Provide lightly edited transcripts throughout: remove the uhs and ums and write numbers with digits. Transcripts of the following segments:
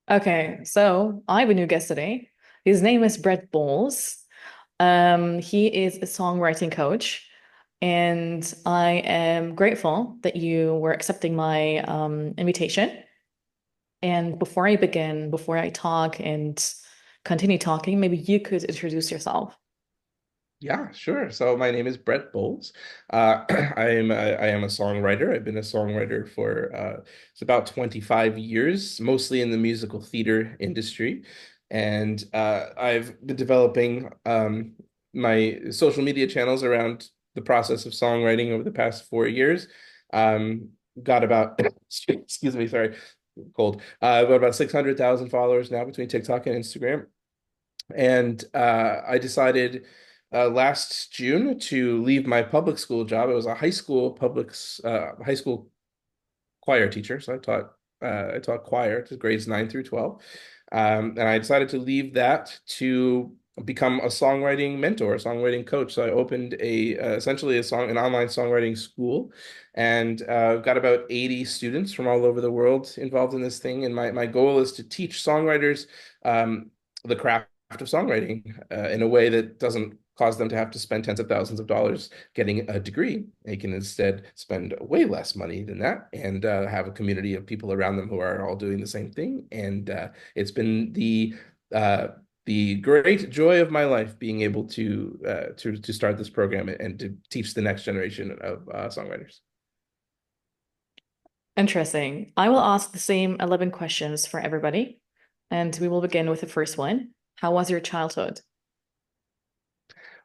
Okay, so I have a new guest today. His name is Brett Boles. He is a songwriting coach, and I am grateful that you were accepting my invitation. And before I begin, before I talk and continue talking, maybe you could introduce yourself. Yeah, sure. So my name is Brett Boles. I am a songwriter. I've been a songwriter for it's about 25 years, mostly in the musical theater industry. And I've been developing my social media channels around the process of songwriting over the past 4 years. Um, got about excuse me, sorry, cold. Got about 600,000 followers now between TikTok and Instagram. And I decided last June to leave my public school job. I was a high school choir teacher, so I taught choir to grades 9 through 12, and I decided to leave that to become a songwriting mentor, a songwriting coach. So I opened a essentially an online songwriting school, and got about 80 students from all over the world involved in this thing. And my goal is to teach songwriters um, the craft of songwriting in a way that doesn't cause them to have to spend tens of thousands of dollars getting a degree. They can instead spend way less money than that and have a community of people around them who are all doing the same thing. And it's been uh, the great joy of my life being able to start this program and to teach the next generation of songwriters. Interesting. I will ask the same 11 questions for everybody, and we will begin with the first one. How was your childhood?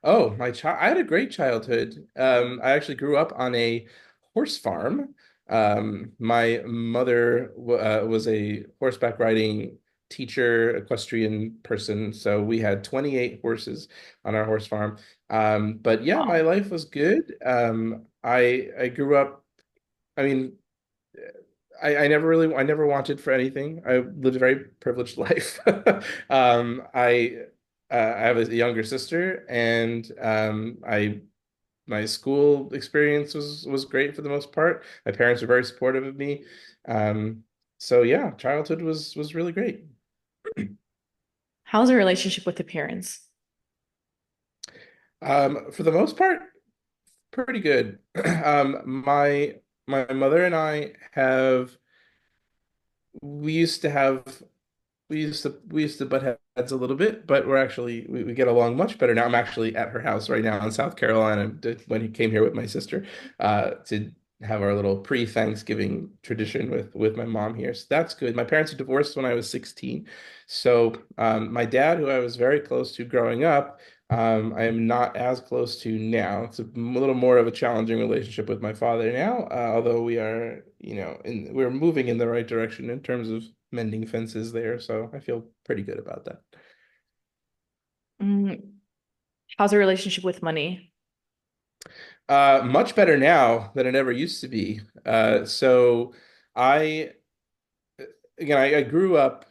Oh, I had a great childhood. I actually grew up on a horse farm. My mother was a horseback riding teacher, equestrian person, so we had 28 horses on our horse farm. But yeah, my Wow. life was good. I grew up, I mean, I never wanted for anything. I lived a very privileged life. I have a younger sister, and I my school experience was great for the most part. My parents were very supportive of me. Um, so yeah, childhood was really great. How's your relationship with the parents? For the most part, pretty good. My mother and I have we used to have we used to butt heads a little bit, but we get along much better now. I'm actually at her house right now in South Carolina when he came here with my sister to have our little pre-Thanksgiving tradition with my mom here. So that's good. My parents were divorced when I was 16. So my dad, who I was very close to growing up, I am not as close to now. It's a little more of a challenging relationship with my father now, although we are, we're moving in the right direction in terms of mending fences there. So I feel pretty good about that. Mm, how's your relationship with money? Much better now than it ever used to be. So I, I grew up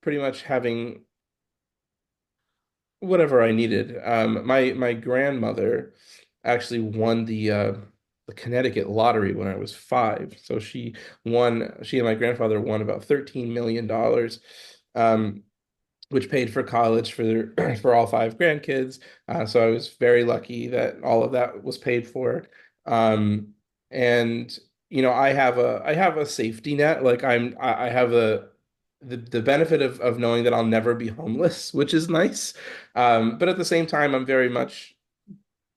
pretty much having whatever I needed. My grandmother actually won the Connecticut lottery when I was 5. So she and my grandfather won about $13 million, which paid for college for for all 5 grandkids. So I was very lucky that all of that was paid for. Um, and I have a safety net. Like I have the benefit of knowing that I'll never be homeless, which is nice. But at the same time, I'm very much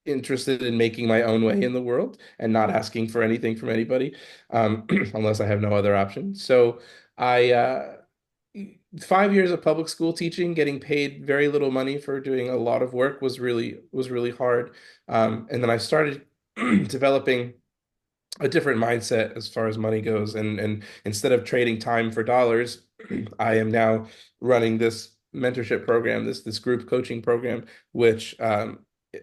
interested in making my own way in the world and not asking for anything from anybody, unless I have no other option. So I 5 years of public school teaching, getting paid very little money for doing a lot of work was really hard. And then I started developing a different mindset as far as money goes. And instead of trading time for dollars, I am now running this mentorship program, this group coaching program, which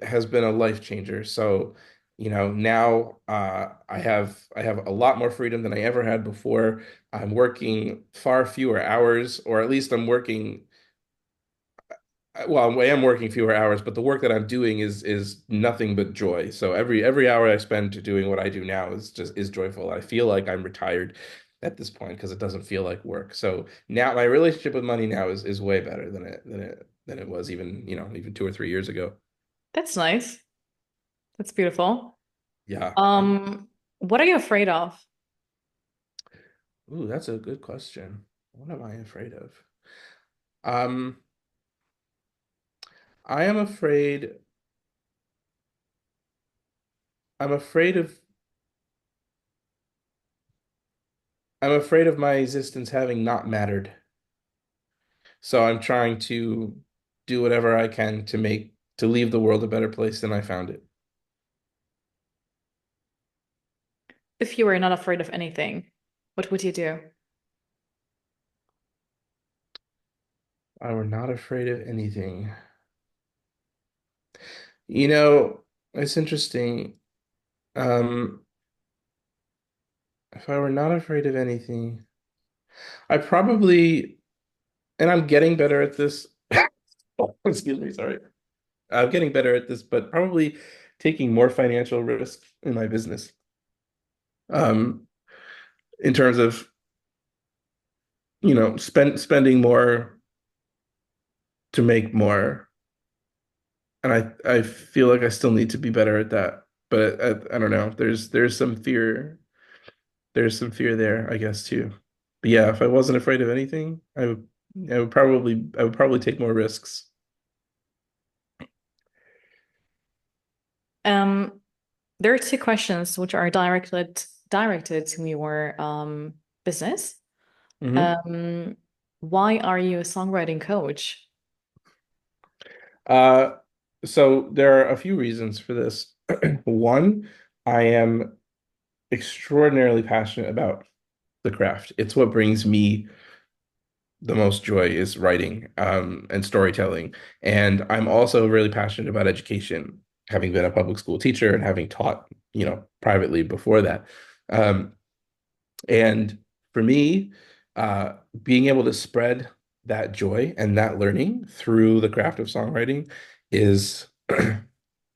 has been a life changer. So, now I have a lot more freedom than I ever had before. I'm working far fewer hours, or at least I'm working well, I am working fewer hours, but the work that I'm doing is nothing but joy. So every hour I spend doing what I do now is joyful. I feel like I'm retired, at this point because it doesn't feel like work. So now my relationship with money now is way better than it was even, even 2 or 3 years ago. That's nice. That's beautiful. Yeah. What are you afraid of? Ooh, that's a good question. What am I afraid of? Um, I am afraid I'm afraid of I'm afraid of my existence having not mattered. So I'm trying to do whatever I can to leave the world a better place than I found it. If you were not afraid of anything, what would you do? I were not afraid of anything. You know, it's interesting. Um, if I were not afraid of anything, I probably, and I'm getting better at this. Oh, excuse me, sorry. I'm getting better at this, but probably taking more financial risk in my business. Um, in terms of, spending more to make more. And I feel like I still need to be better at that. But I don't know. There's some fear there, I guess too. But yeah, if I wasn't afraid of anything, I would probably take more risks. Um, there are two questions which are directed to your business. Hmm. Um, why are you a songwriting coach? Uh, so there are a few reasons for this. One, I am extraordinarily passionate about the craft. It's what brings me the most joy is writing and storytelling. And I'm also really passionate about education, having been a public school teacher and having taught, privately before that. Um, and for me, being able to spread that joy and that learning through the craft of songwriting is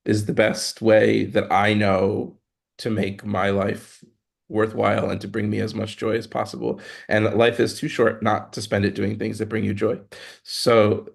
is the best way that I know to make my life worthwhile and to bring me as much joy as possible. And life is too short not to spend it doing things that bring you joy. So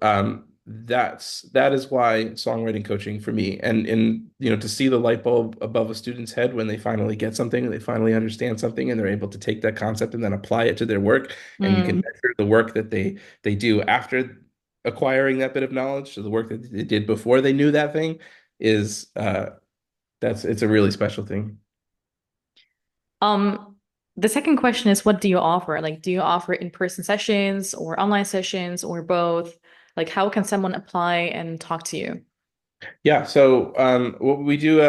that is why songwriting coaching for me and to see the light bulb above a student's head when they finally get something, they finally understand something and they're able to take that concept and then apply it to their work and you can Mm. measure the work that they do after acquiring that bit of knowledge, so the work that they did before they knew that thing is that's it's a really special thing. Um, the second question is, what do you offer? Like, do you offer in-person sessions or online sessions or both? Like, how can someone apply and talk to you? Yeah, so what we do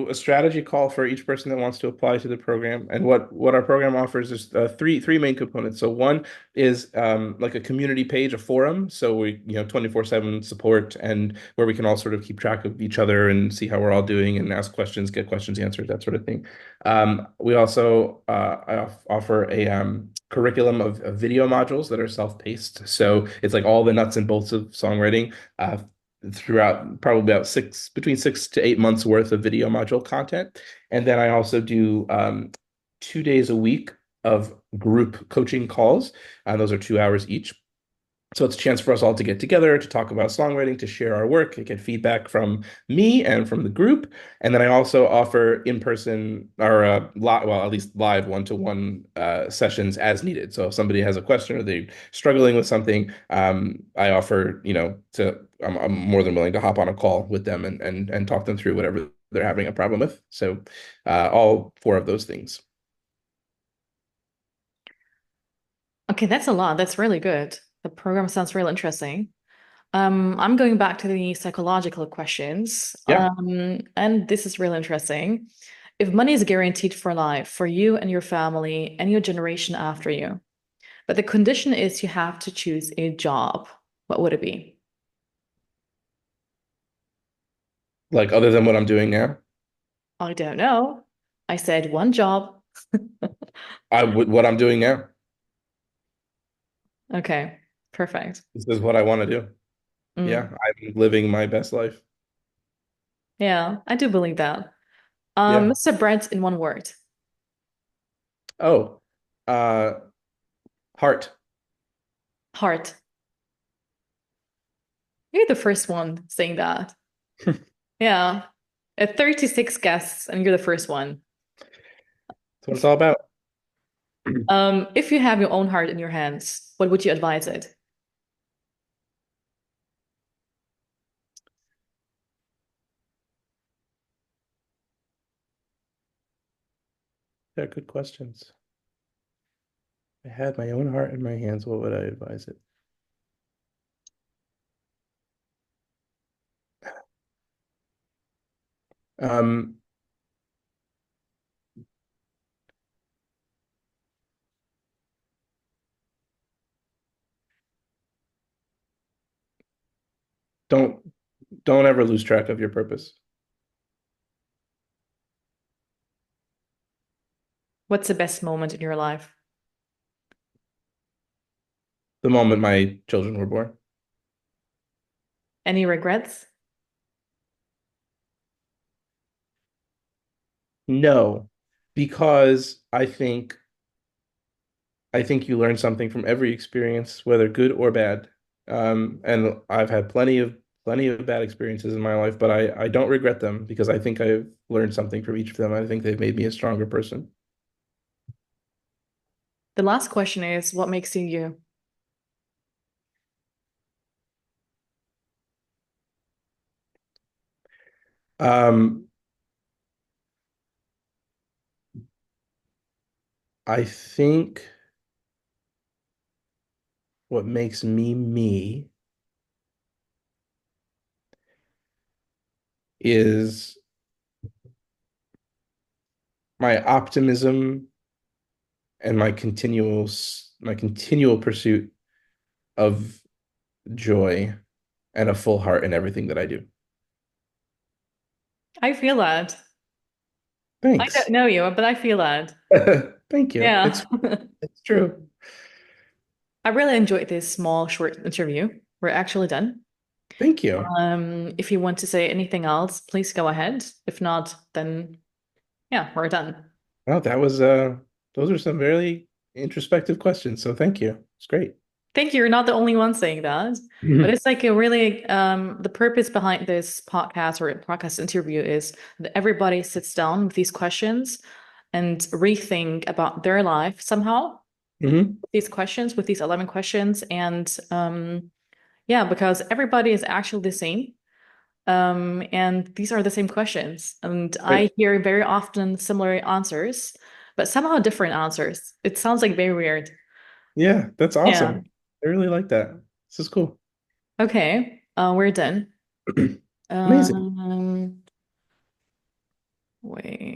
a strategy call for each person that wants to apply to the program, and what our program offers is three main components. So one is like a community page, a forum, so we 24/7 support and where we can all sort of keep track of each other and see how we're all doing and ask questions, get questions answered, that sort of thing. We also offer a curriculum of video modules that are self-paced, so it's like all the nuts and bolts of songwriting. Throughout probably about between 6 to 8 months worth of video module content. And then I also do 2 days a week of group coaching calls. Those are 2 hours each. So it's a chance for us all to get together, to talk about songwriting, to share our work, to get feedback from me and from the group. And then I also offer in-person or well, at least live one-to-one sessions as needed. So if somebody has a question or they're struggling with something, I offer, I'm more than willing to hop on a call with them and talk them through whatever they're having a problem with. So all four of those things. Okay, that's a lot. That's really good. The program sounds real interesting. I'm going back to the psychological questions. Yeah. And this is really interesting. If money is guaranteed for life, for you and your family and your generation after you, but the condition is you have to choose a job, what would it be? Like other than what I'm doing now, I don't know. I said one job. I would what I'm doing now. Okay, perfect. This is what I want to do. Mm, Yeah, I'm living my best life. yeah, I do believe that. Yeah. Mr. Brent in one word. Oh. Uh, heart. Heart. You're the first one saying that. Yeah. At 36 guests, and you're the first one. That's what it's all about. If you have your own heart in your hands, what would you advise it? They're good questions. If I had my own heart in my hands, what would I advise it? Um, don't don't ever lose track of your purpose. What's the best moment in your life? The moment my children were born. Any regrets? No, because I think you learn something from every experience, whether good or bad. And I've had plenty of bad experiences in my life, but I don't regret them because I think I've learned something from each of them. I think they've made me a stronger person. The last question is, what makes you you? Um, I think what makes me me is my optimism and my continual pursuit of joy and a full heart in everything that I do. I feel that. I don't Thanks. know you, but I feel that. Thank you. Yeah. It's true. I really enjoyed this small, short interview. We're actually done. Thank you. If you want to say anything else, please go ahead. If not, then yeah, we're done. Well, those are some very introspective questions, so thank you. It's great. Thank you. You're not the only one saying that, but it's like a really the purpose behind this podcast or podcast interview is that everybody sits down with these questions and rethink about their life somehow. Hmm. These questions with these 11 questions, and yeah, because everybody is actually the same. And these are the same questions, and I Right. hear very often similar answers, but somehow different answers. It sounds like very weird. Yeah, that's Yeah. awesome. I really like that. This is cool. Okay. We're done. Amazing. Um, wait.